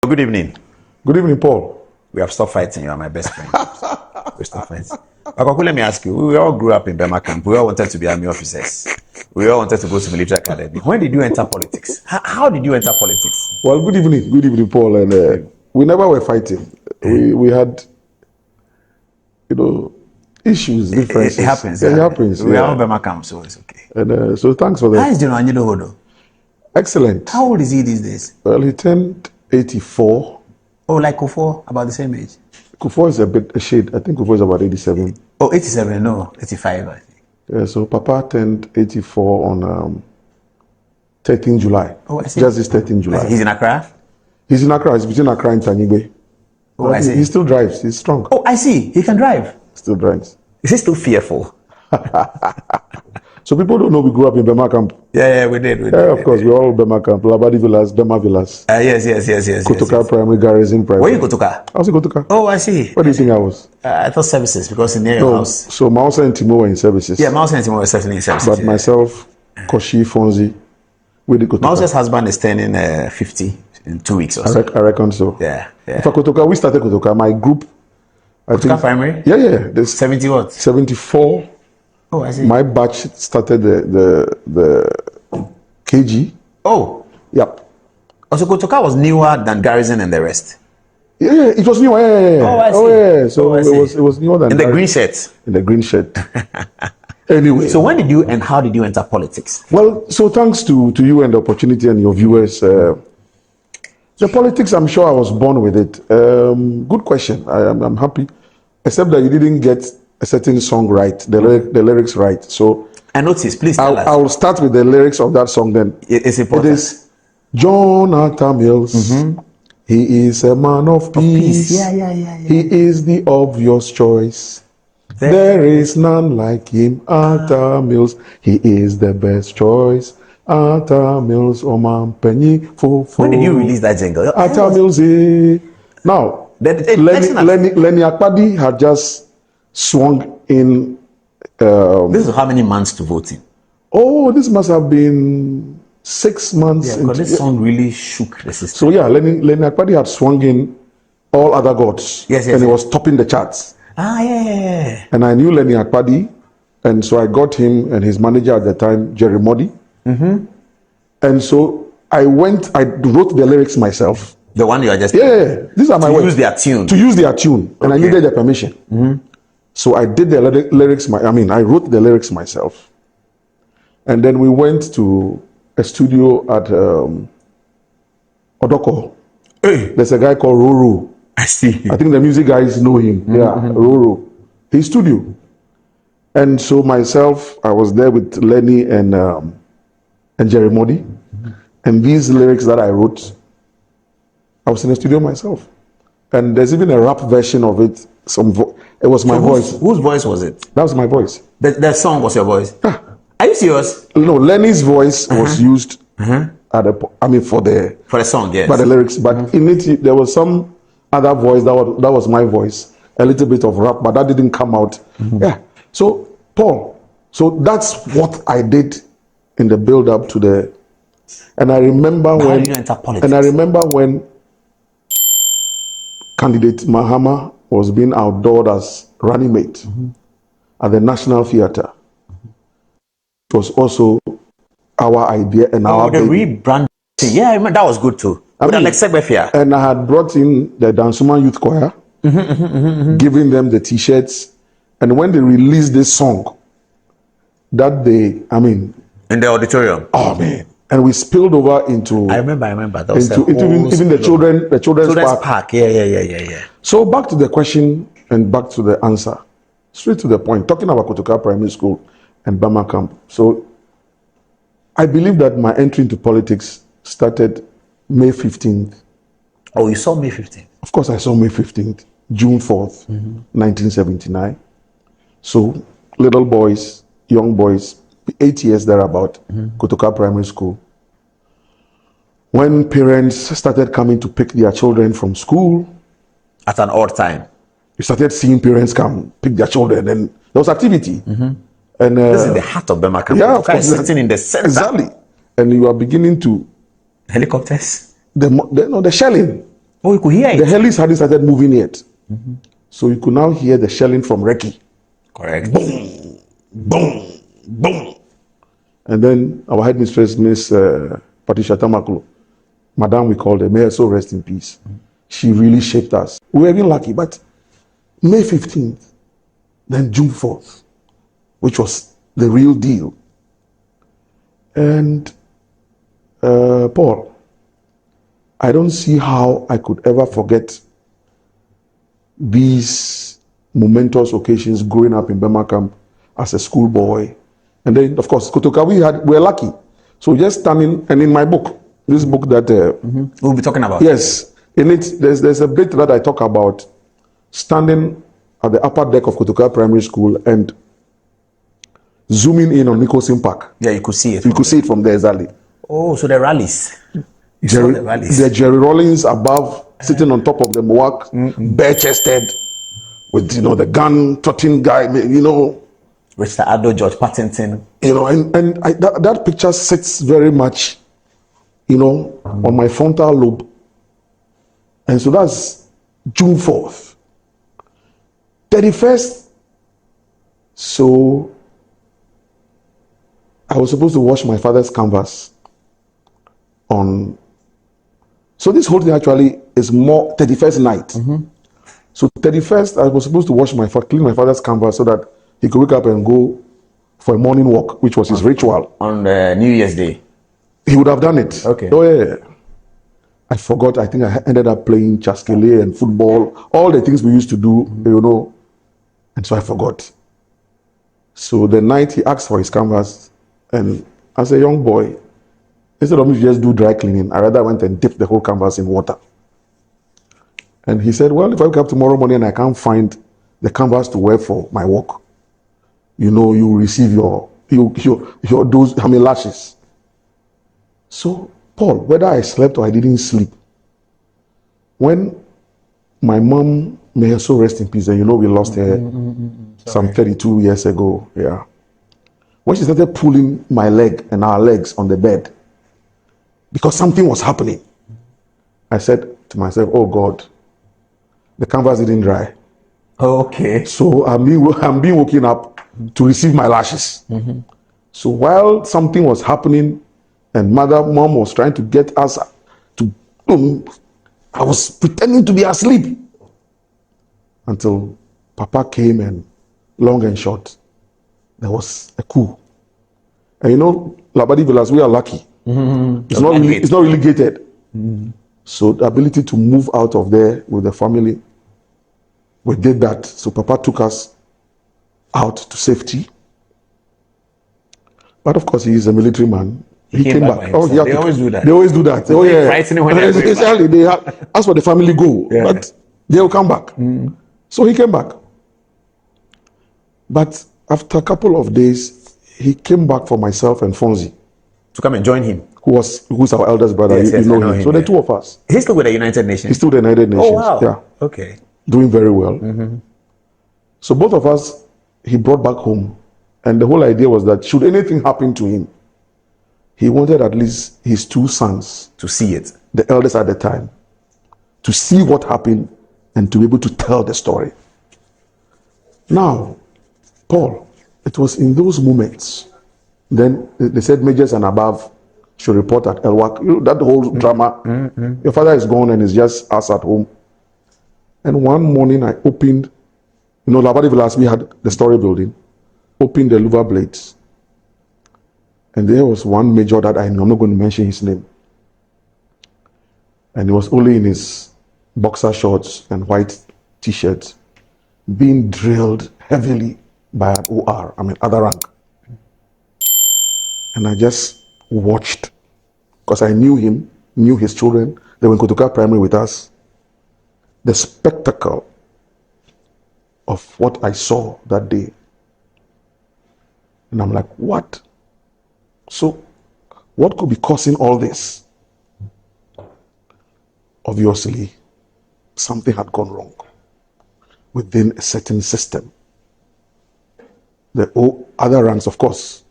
Good evening. Good evening, Paul. We have stopped fighting. You are my best friend. We stopped fighting. Koku, let me ask you. We all grew up in BMA Camp. We all wanted to be army officers. We all wanted to go to military academy. When did you enter politics? How did you enter politics? Well, good evening, Paul. And we never were fighting. We had, issues, differences. It happens. It happens. We are all BMA Camp, so it's okay. And so thanks for that. How is Koku Anyidoho though? Excellent. How old is he these days? Well, he turned 84. Oh, like Kofu, about the same age. Kofu is a shade. I think Kofu is about 87. Oh, 87, no, 85, I think. Yeah, so Papa turned 84 on 13 July. Oh, I see. Just this 13 July. He's in Accra? He's in Accra. He's between Accra and Tanyigbe. Oh, I see. He still drives. He's strong. Oh, I see. He can drive. Still drives. Is he still fearful? So people don't know we grew up in BMA Camp. Yeah, we did. Yeah, of course, we're all BMA Camp. Labadi Villas, Bema Villas. Yes. Kotoka Primary, Garrison Primary. Where you Kotoka? I was in Kotoka. Oh, I see. Where do you think I was? I thought services, because in near your house. So Mausa and Timo were in services. Yeah, Mausa and Timo were certainly in services. But myself, Koshi, Fonzi, we did Kotoka. Mausa's husband is turning 50 in 2 weeks or so. I reckon so. Yeah. For Kotoka, we started Kotoka. My group, Kotoka Primary? Yeah. 70 what? 74. Oh, I see. My batch started the KG. Oh. Yep. Also, Kotoka was newer than Garrison and the rest. Yeah, it was new. Yeah. Oh, I see. Oh, yeah. So it was newer than in the green shirt. In the green shirt. Anyway. So when did you and how did you enter politics? Well, so thanks to you and the opportunity and your viewers. The politics, I'm sure I was born with it. Good question. I'm happy. Except that you didn't get a certain song right, the lyrics right. So I noticed. Please tell us. I will start with the lyrics of that song then. It's important. It is Jonathan Mills. Mm-hmm. He is a man of peace. Yeah. He is the obvious choice. There is none like him. Arthur Mills. He is the best choice. Arthur Mills. Oman Penny. When did you release that jingle? Arthur Mills. Now, Lenny Akpadi had just swung in. This is how many months to vote in? Oh, this must have been 6 months. Yeah, because this song really shook the system. So yeah, Lenny Akpadi had swung in All Other Gods. Yes. And he was topping the charts. Yeah. And I knew Lenny Akpadi, and so I got him and his manager at the time, Jerry Modi. Mm-hmm. And so I wrote the lyrics myself. The one you are just... Yeah. These are my words. To use their tune. And I needed their permission. Mm-hmm. So I did the lyrics, I wrote the lyrics myself. And then we went to a studio at Odoko. Hey. There's a guy called Roro. I see. I think the music guys know him. Mm-hmm. Yeah, Roro. His studio. And so myself, I was there with Lenny and Jerry Modi. Mm-hmm. And these lyrics that I wrote, I was in the studio myself. And there's even a rap version of it. It was my voice. Whose voice was it? That was my voice. The song was your voice? Are you serious? No, Lenny's voice was used for the song, yes. By the lyrics. But in it, there was some other voice that was my voice. A little bit of rap, but that didn't come out. Mm-hmm. Yeah. So, Paul, that's what I did in the build-up to the... And I remember when... How did you enter politics? And I remember when candidate Mahama was being outdoored as running mate at the National Theatre. It was also our idea and our the rebrand. Yeah, I remember that was good too. And I had brought in the Dansuma Youth Choir, giving them the t-shirts. And when they released this song, that day, in the auditorium. Oh man. And we spilled over into... I remember. That was even the children's park. Yeah. So back to the question and back to the answer. Straight to the point. Talking about Kotoka Primary School and BMA Camp. So I believe that my entry into politics started May 15th. Oh, you saw May 15th? Of course I saw May 15th. June 4th, 1979. So little boys, young boys, 8 years thereabout, Kotoka Primary School. When parents started coming to pick their children from school. At an odd time. You started seeing parents come pick their children, and there was activity. And this is the heart of BMA Camp. Yeah, of course, sitting in the center. Exactly. And you are beginning to... Helicopters? The shelling. Oh, you could hear it. The helis hadn't started moving yet. So you could now hear the shelling from Reki. Correct. Boom, boom, boom. And then our headmistress, Miss Patricia Tamaklo, Madam, we called her, may her soul rest in peace. She really shaped us. We were even lucky, but May 15th, then June 4th, which was the real deal. And Paul, I don't see how I could ever forget these momentous occasions growing up in BMA Camp as a schoolboy. And then, of course, Kotoka, we were lucky. So just standing, and in my book, this book that we'll be talking about. Yes, in it, there's a bit that I talk about standing at the upper deck of Kotoka Primary School and zooming in on Nicholson Park. Yeah, you could see it. You could see it from there, exactly. Oh, so the rallies. The Jerry Rollins above, sitting on top of the Mohawk, bare-chested, with the gun trotting guy, Mr. Ado, George Patterson. That picture sits very much, on my frontal lobe. And so that's June 4th. 31st. So I was supposed to wash my father's canvas on. So this whole thing actually is more 31st night. So 31st, I was supposed to clean my father's canvas so that he could wake up and go for a morning walk, which was his ritual. On New Year's Day? He would have done it. Okay. Oh, yeah. I forgot. I think I ended up playing chaskele and football, all the things we used to do, and so I forgot. So the night he asked for his canvas, and as a young boy, instead of me to just do dry cleaning, I rather went and dipped the whole canvas in water. And he said, well, if I wake up tomorrow morning and I can't find the canvas to wear for my walk, you receive your dose, lashes. So, Paul, whether I slept or I didn't sleep, when my mom, may her soul rest in peace, and we lost her some 32 years ago, yeah. When she started pulling my leg and our legs on the bed, because something was happening, I said to myself, oh God, the canvas didn't dry. Okay. So I'm being woken up to receive my lashes. So while something was happening and mom was trying to get us to, I was pretending to be asleep until Papa came, and long and short, there was a coup. And Labadi Villas, we are lucky. It's not really gated. So the ability to move out of there with the family, we did that. So Papa took us out to safety. But of course, he is a military man. He came back. Oh, they always do that. They always do that. Oh, yeah. Exactly. They ask for the family go, but they'll come back. So he came back. But after a couple of days, he came back for myself and Fonzie. To come and join him? Who's our eldest brother. Yes, you know him. him. So the two of us. He's still with the United Nations? He's still with the United Nations. Oh, wow. Yeah. Okay. Doing very well. So both of us, he brought back home. And the whole idea was that should anything happen to him, he wanted at least his two sons to see it, the eldest at the time, to see what happened and to be able to tell the story. Now, Paul, it was in those moments, then they said majors and above should report at Elwak. That whole drama. Your father is gone and it's just us at home. And one morning I opened, Labadi Villas, we had the story building, opened the louver blades. And there was one major that I'm not going to mention his name. And he was only in his boxer shorts and white t-shirt, being drilled heavily by an OR, other rank. And I just watched, because I knew him, knew his children. They were in Kotoka Primary with us. The spectacle of what I saw that day. And I'm like, what? So, what could be causing all this? Obviously, something had gone wrong within a certain system. The other ranks, of course.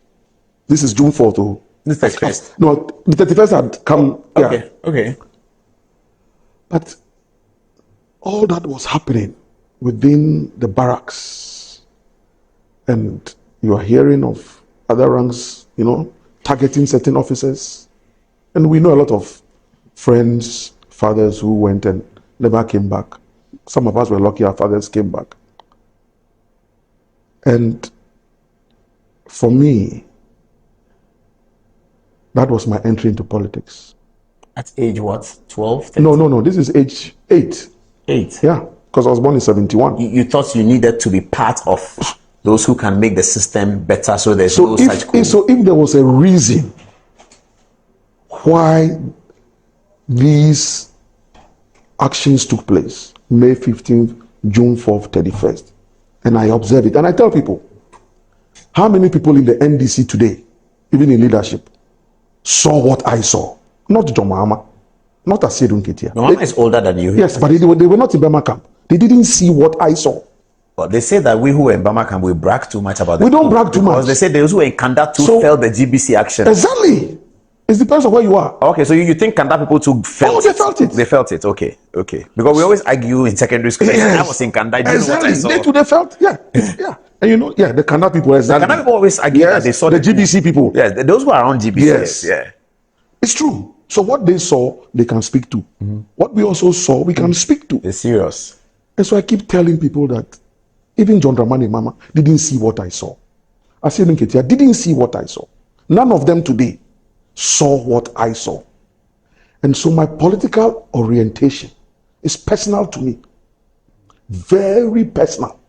This is June 4th. The 31st? No, the 31st had come. Okay. But all that was happening within the barracks, and you are hearing of other ranks, targeting certain officers. And we know a lot of friends, fathers who went and never came back. Some of us were lucky our fathers came back. And for me, that was my entry into politics. At age what? 12? 13? No. This is age 8. 8? Yeah, because I was born in 71. You thought you needed to be part of those who can make the system better, so there's no such coup. So if there was a reason why these actions took place, May 15th, June 4th, 31st, and I observe it, and I tell people, how many people in the NDC today, even in leadership, saw what I saw? Not John Mahama, not Asiedu Nketia. Mahama is older than you. Yes, but they were not in BMA Camp. They didn't see what I saw. But they say that we who were in BMA Camp, we brag too much about it. We don't brag too much. Because they say those who were in Kanda too felt the GBC action. Exactly. It depends on where you are. Okay, so you think Kanda people too felt it? Oh, they felt it. They felt it, okay. Because we always argue in secondary school. Yes. I was in Kanda, I didn't know what I saw. They too, they felt, yeah. And the Kanda people, exactly. The Kanda people always argue that they saw the GBC people. Yes, those who are around GBC. Yes. Yeah. It's true. So what they saw, they can speak to. What we also saw, we can speak to. It's serious. And so I keep telling people that even John Dramani Mama didn't see what I saw. Asiedu Nketia didn't see what I saw. None of them today saw what I saw. And so my political orientation is personal to me. Very personal.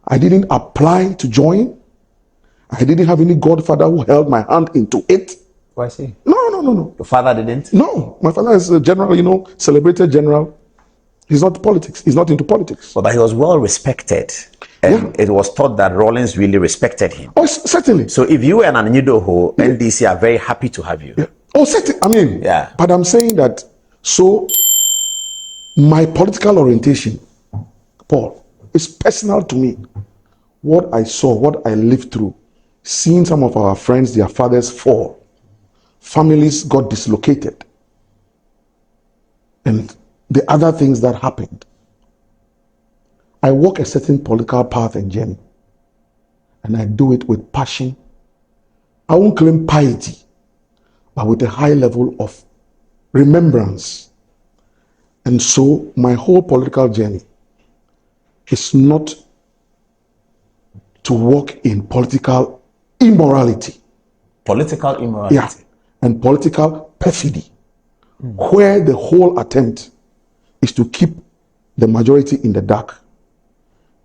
I didn't apply to join. I didn't have any godfather who held my hand into it. Oh, I see. No. Your father didn't? No. My father is a general, celebrated general. He's not politics. He's not into politics. But he was well respected. And it was thought that Rawlings really respected him. Oh, certainly. So if you and Anyidoho, NDC are very happy to have you. Yeah. Oh, certainly. But I'm saying that, so my political orientation, Paul, is personal to me. What I saw, what I lived through, seeing some of our friends, their fathers fall, families got dislocated, and the other things that happened. I walk a certain political path and journey, and I do it with passion. I won't claim piety, but with a high level of remembrance. And so my whole political journey is not to walk in political immorality. Political immorality? Yeah, and political perfidy, where the whole attempt is to keep the majority in the dark,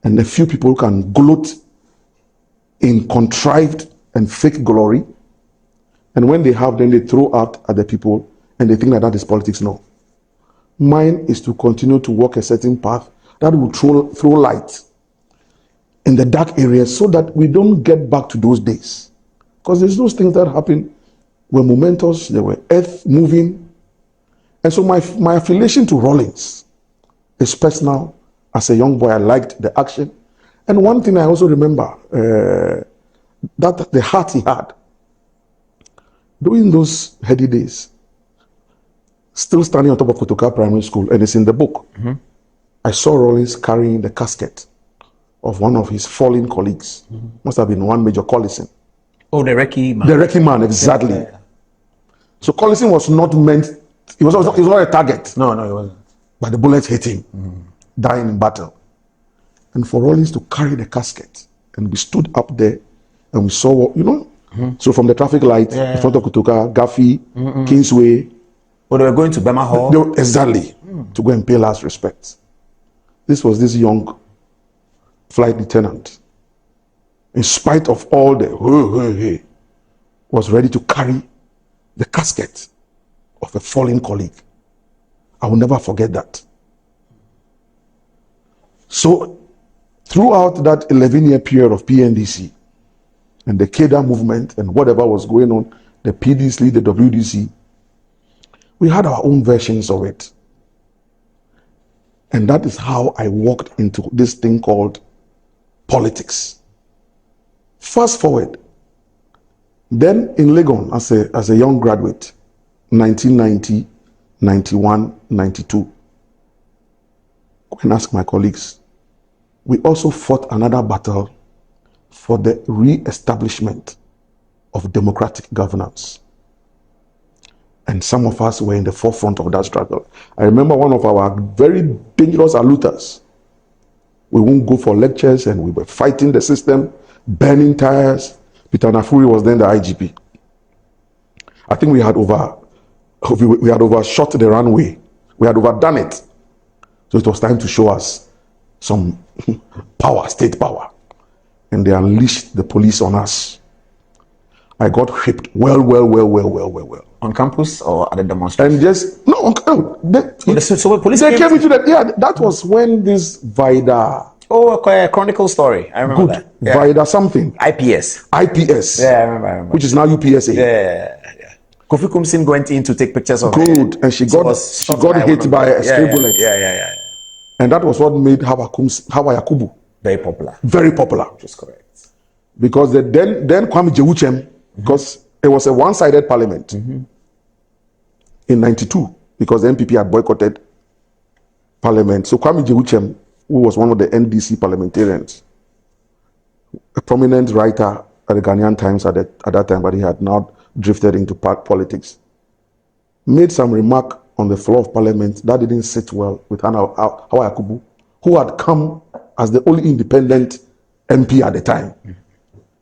and a few people can gloat in contrived and fake glory, and when they have, then they throw out at the people, and they think that is politics. No. Mine is to continue to walk a certain path that will throw light in the dark areas, so that we don't get back to those days. Because there's those things that happen were momentous, they were earth moving. And so my affiliation to Rawlings is personal. As a young boy, I liked the action. And one thing I also remember, that the heart he had during those heady days, still standing on top of Kotoka Primary School, and it's in the book. I saw Rawlings carrying the casket of one of his fallen colleagues. Must have been one Major Collison. Oh, the Recce man. The Recce man, exactly. Yeah. So Collison was not meant, he was not a target. No, he wasn't. But the bullets hit him, dying in battle. And for Rawlings to carry the casket, and we stood up there, and we saw, so from the traffic light in front of Kotoka, Gaffey, Kingsway. Oh, they were going to Bema Hall? Exactly, to go and pay last respects. This was this young flight lieutenant, in spite of all the was ready to carry the casket of a fallen colleague. I will never forget that. So throughout that 11-year period of PNDC and the KEDA movement and whatever was going on, the PDC, the WDC, we had our own versions of it. And that is how I walked into this thing called politics. Fast forward, then in Legon as a young graduate, 1990, 91, 92, go and ask my colleagues. We also fought another battle for the re-establishment of democratic governance. And some of us were in the forefront of that struggle. I remember one of our very dangerous alluters. We won't go for lectures and we were fighting the system, burning tires. Peter Nafuri was then the IGP. I think we had overshot the runway. We had overdone it. So it was time to show us some power, state power. And they unleashed the police on us. I got whipped well. On campus or at the demonstration? And just, no, so police they came into that. Yeah, that was when this Vida. Oh, a chronicle story. I remember that. Yeah. Vida something. IPS. IPS. Yeah, I remember. Which is now UPSA. Yeah. Kofi Kumsin went in to take pictures of Good. And she got hit by a stray bullet. Yeah. And that was what made Hawa Yakubu very popular. Very popular. Which is correct. Because then Kwame Jewuchem, because it was a one-sided parliament in 92, because the NPP had boycotted parliament. So Kwame Jewuchem, who was one of the NDC parliamentarians, a prominent writer at the Ghanaian Times at that time, but he had now drifted into politics, made some remark on the floor of parliament that didn't sit well with Hawa Yakubu, who had come as the only independent MP at the time.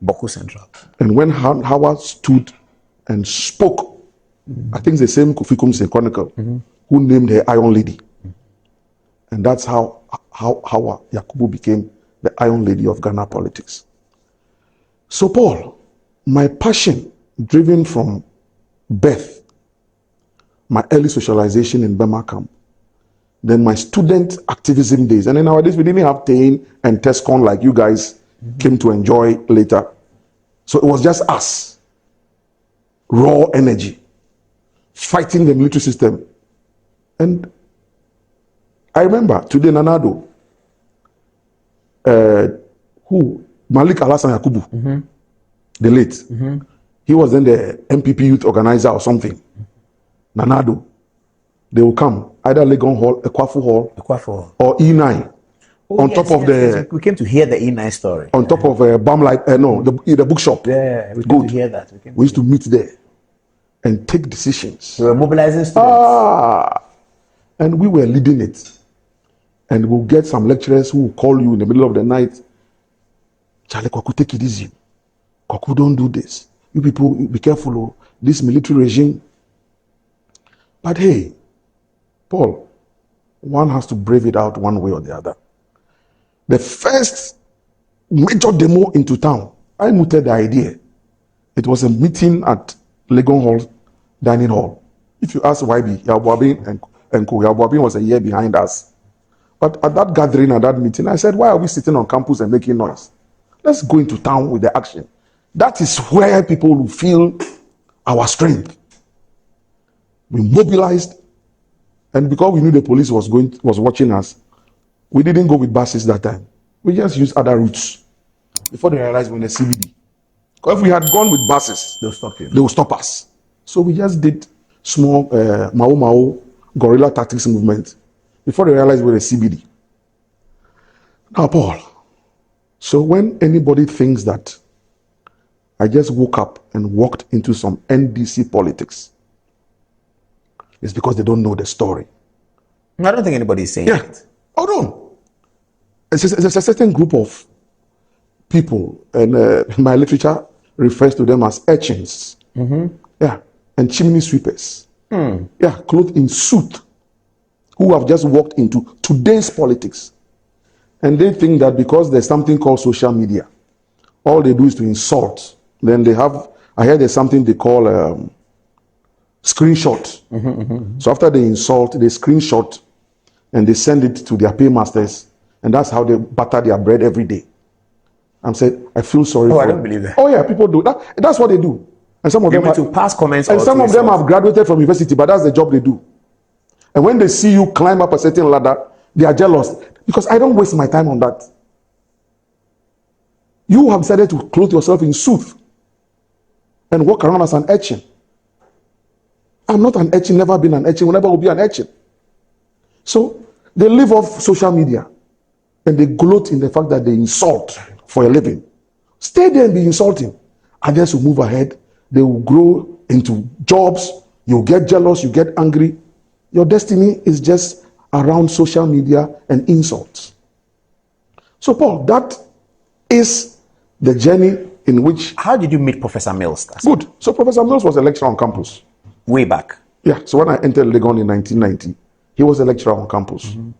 Boku Central. And when Hawa stood and spoke, I think the same Kofi Kumsin Chronicle, who named her Iron Lady. And that's how Hawa Yakubu became the Iron Lady of Ghana politics. So Paul, my passion, driven from birth, my early socialization in BMA Camp, then my student activism days. And in nowadays, we didn't have Tain and Tescon like you guys came to enjoy later. So it was just us, raw energy, fighting the military system. And I remember today Nanado, Malik Alasan Yakubu, the late, he was then the MPP youth organizer or something. Nanado, they will come, either Legon Hall, Ekwafu Hall, or E9. On top of the... We came to hear the E9 story. On top of the bookshop. Yeah, we came to hear that. We used to meet there and take decisions. We were mobilizing students. And we were leading it. And we'll get some lecturers who will call you in the middle of the night. Charlie, Koku, take it easy. Koku, don't do this. You people, be careful of this military regime. But hey, Paul, one has to brave it out one way or the other. The first major demo into town, I mooted the idea. It was a meeting at Legon Hall, dining hall. If you ask YB, Yabuabin and Co, Yabuabin was a year behind us. But at that gathering, at that meeting, I said, why are we sitting on campus and making noise? Let's go into town with the action. That is where people will feel our strength. We mobilized, and because we knew the police was watching us, we didn't go with buses that time. We just used other routes before they realized we're in the CBD. Because if we had gone with buses, they would stop us. So we just did small Mao guerrilla tactics movement before they realized we're in the CBD. Now, Paul, so when anybody thinks that I just woke up and walked into some NDC politics, it's because they don't know the story. I don't think anybody's saying it. Oh, no. It's a certain group of people, and my literature refers to them as urchins. Yeah, and chimney sweepers. Yeah, clothed in suit, who have just walked into today's politics. And they think that because there's something called social media, all they do is to insult. Then they have, I heard there's something they call screenshot. So after they insult, they screenshot and they send it to their paymasters, and that's how they butter their bread every day. I'm saying, I feel sorry for I don't believe that. Oh yeah, people do that. That's what they do. And some of them to pass comments. And some of them have graduated from university, but that's the job they do. And when they see you climb up a certain ladder, they are jealous, because I don't waste my time on that. You have decided to clothe yourself in suit and walk around as an urchin. I'm not an urchin, never been an urchin, will never will be an urchin. So They live off social media and they gloat in the fact that they insult for a living. Stay there and be insulting. Others will move ahead. They will grow into jobs. You'll get jealous. You get angry. Your destiny is just around social media and insults. So, Paul, that is the journey in which... How did you meet Professor Mills? Good. So Professor Mills was a lecturer on campus. Way back? Yeah. So when I entered Legon in 1990, he was a lecturer on campus. Mm-hmm.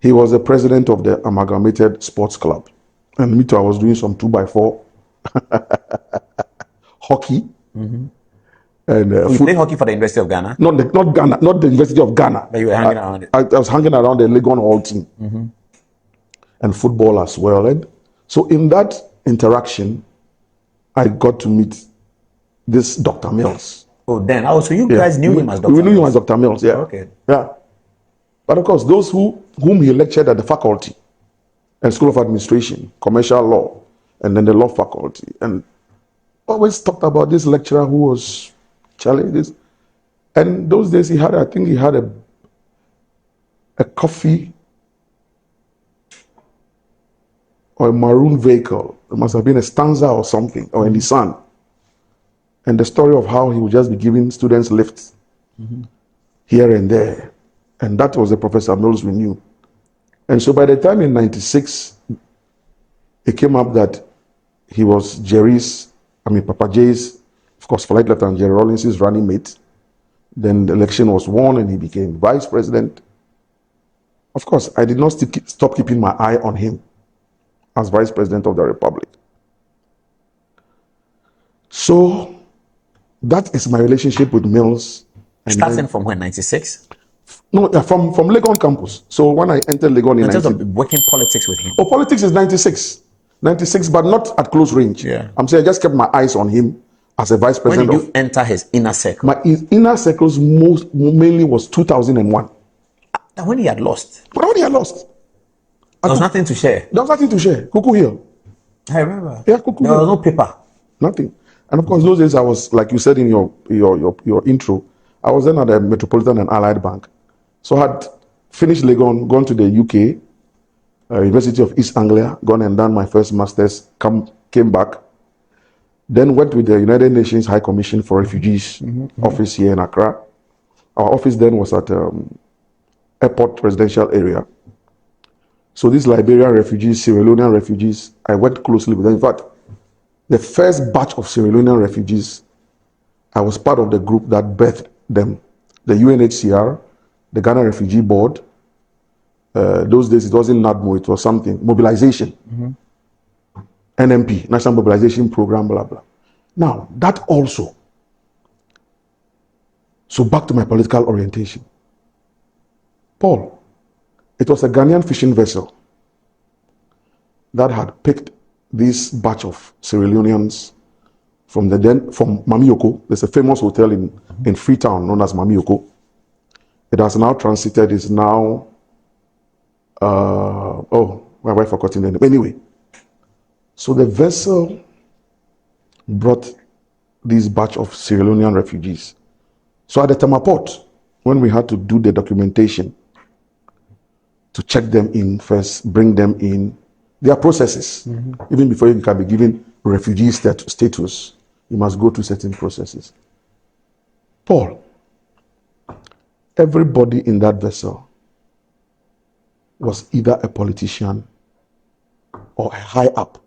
He was the president of the Amalgamated Sports Club. And me too, I was doing some 2x4 hockey. Mm-hmm. And you played hockey for the University of Ghana? Not Ghana, not the University of Ghana. But you were hanging around it? I was hanging around the Legon Hall team. Mm-hmm. And football as well. And so in that interaction, I got to meet this Dr. Mills. Oh, then. Oh, so you guys knew him as Dr. We knew him as Dr. Mills, yeah. Okay. Yeah. But of course, those whom he lectured at the faculty and School of Administration, Commercial Law, and then the Law Faculty, and always talked about this lecturer who was challenged. And those days I think he had a coffee or a maroon vehicle. It must have been a Stanza or something, or a Nissan. And the story of how he would just be giving students lifts here and there. And that was the Professor Mills we knew. And so by the time in 96, it came up that he was Papa J's, of course, Flight Lieutenant Jerry Rollins' running mate. Then the election was won and he became vice president. Of course, I did not stop keeping my eye on him as vice president of the Republic. So that is my relationship with Mills. Starting from when, 96? No, from Legon campus. So when I entered Legon in terms of working politics with him? Oh, politics is 96. 96, but not at close range. Yeah. I'm saying I just kept my eyes on him as a vice president. When did you enter his inner circle? My inner circles mainly was 2001. When he had lost? When he had lost. There was nothing to share? There was nothing to share. Koku Hill. I remember. Yeah, Koku Hill. There was no paper. Nothing. And of course, those days I was, like you said in your intro, I was then at the Metropolitan and Allied Bank. So I had finished Legon, gone to the UK, University of East Anglia, gone and done my first master's, came back, then went with the United Nations High Commission for Refugees office here in Accra. Our office then was at Airport Residential Area. So these Liberian refugees, Sierra Leonean refugees, I worked closely with them. In fact, the first batch of Sierra Leonean refugees, I was part of the group that birthed them. The UNHCR, the Ghana Refugee Board, those days it wasn't NADMO, it was something, mobilization. NMP, National Mobilization Program, blah, blah. Now, that also. So back to my political orientation. Paul, it was a Ghanaian fishing vessel that had picked this batch of Sierra Leoneans from Mamioko. There's a famous hotel in Freetown known as Mamioko. It has now transited, is now, my wife forgotten the name. Anyway, so the vessel brought this batch of Sierra Leonean refugees. So at the Tema port, when we had to do the documentation, to check them in first, bring them in, there are processes. Even before you can be given refugee status, you must go through certain processes. Paul, everybody in that vessel was either a politician or a high up.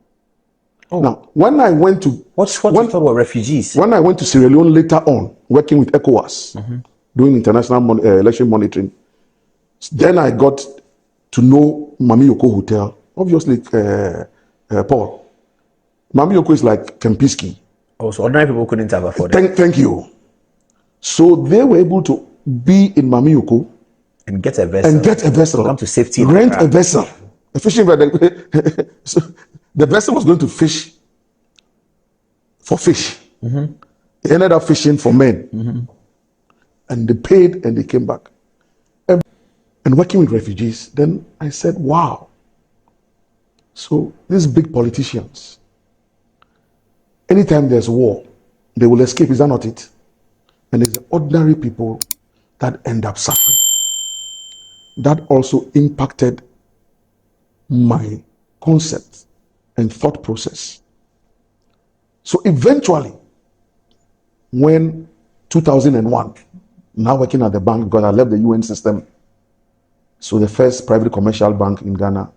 Oh. Now, when I went to... What you thought were refugees? When I went to Sierra Leone later on, working with ECOWAS, doing international election monitoring, then I got to know Mamioko Hotel. Obviously, Paul, Mamioko is like Kempinski. Oh, so ordinary people couldn't have afforded. Thank you. So they were able to be in Mamioko and get a vessel. Come to safety. Rent a vessel. A fishing vessel. So the vessel was going to fish for fish. They ended up fishing for men. And they paid and they came back. And working with refugees, then I said, wow. So these big politicians, anytime there's war, they will escape, is that not it? And it's the ordinary people that end up suffering. that also impacted my concept and thought process. So eventually, when 2001, now working at the bank because I left the UN system, so the first private commercial bank in Ghana,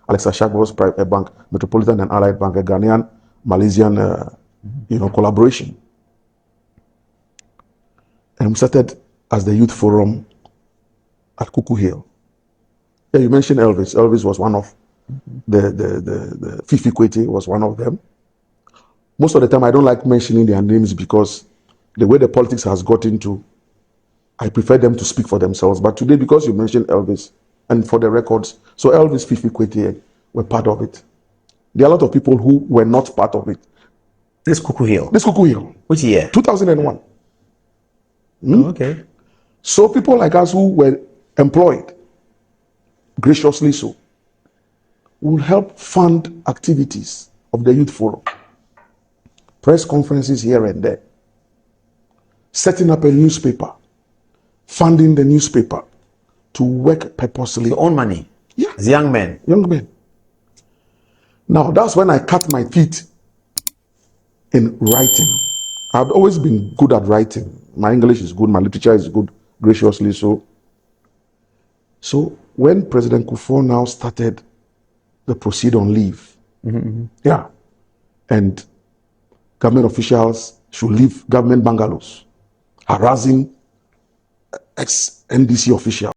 Alexa Shagbo's private bank, Metropolitan and Allied Bank, a Ghanaian Malaysian, collaboration. And we started as the youth forum at Koku Hill. Yeah, you mentioned Elvis. Elvis was one of the Fifi Kwete was one of them. Most of the time, I don't like mentioning their names because the way the politics has got into, I prefer them to speak for themselves. But today, because you mentioned Elvis, and for the records, so Elvis, Fifi Kwete were part of it. There are a lot of people who were not part of it. This Koku Hill? This Koku Hill. Which year? 2001. Oh, okay. So people like us who were employed, graciously so, will help fund activities of the youth forum. Press conferences here and there. Setting up a newspaper. Funding the newspaper to work purposely. Your own money? Yeah. As young men? Young men. Now, that's when I cut my teeth in writing. I've always been good at writing. My English is good, my literature is good, graciously so. So when President Kufuor now started the proceed on leave, yeah, and government officials should leave government bungalows, harassing ex-NDC officials.